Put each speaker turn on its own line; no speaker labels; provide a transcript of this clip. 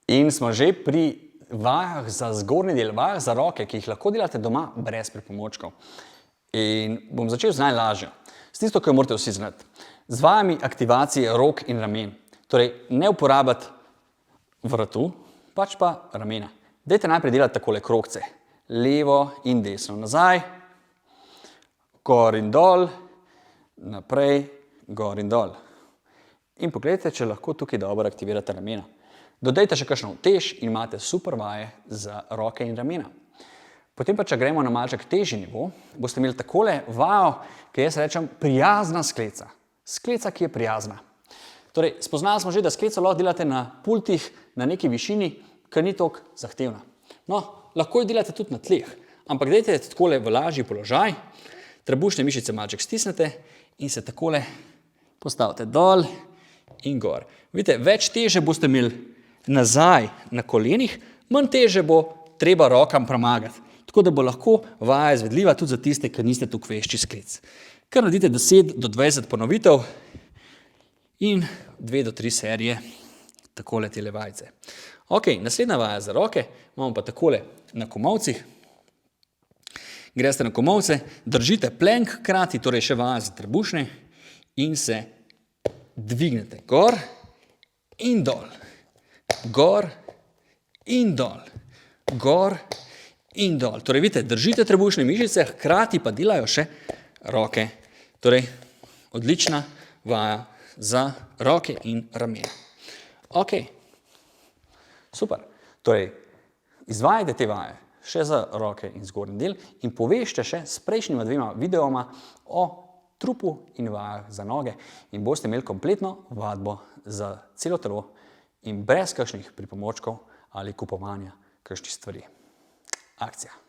In smo že pri vajah za zgornji del, vajah za roke, ki jih lahko delate doma brez pripomočkov. In bom začel z najlažjo. S tisto, kar morate vsi znati. Z vajami aktivacije rok in ramen. Torej, ne uporabljati vratu, pač pa ramena. Dajte najprej delati takole krogce. Levo in desno. Nazaj, gor in dol, naprej, gor in dol. In pogledajte, če lahko tukaj dobro aktivirate ramena. Dodajte še kakšno utež in imate super vaje za roke in ramena. Potem pa, če gremo na malček težji nivo, boste imeli takole vajo, ki jaz rečem prijazna skleca. Skleca, ki je prijazna. Torej, spoznali smo že, da skleco lahko delate na pultih na neki višini, ki ni toliko zahtevna. No, lahko jo delate tudi na tleh, ampak dajte takole v lažji položaj, trebušne mišice malček stisnete in se takole postavite dol in gor. Vidite, več teže boste imeli nazaj na kolenih, manj teže bo treba rokam premagati. Tako da bo lahko vaja izvedljiva tudi za tiste, ki niste toliko vešči sklec. Kar naredite 10 do 20 ponovitev in 2 do 3 serije takole tele vajce. Ok, naslednja vaja za roke, imamo pa takole na komolcih. Greste na komolce, držite plank hkrati, torej še vaja za trebušne in se dvignete gor in dol. Gor in dol. Gor in dol. Torej, vidite, držite trebušne mišice, hkrati pa delajo še roke. Torej, odlična vaja za roke in ramena. Ok, super. Torej, izvajajte te vaje še za roke in zgornji del in povežite še s prejšnjima dvema videoma o trupu in vajah za noge in boste imeli kompletno vadbo za celo telo in brez kakšnih pripomočkov ali kupovanja kakšnih stvari. Akcija.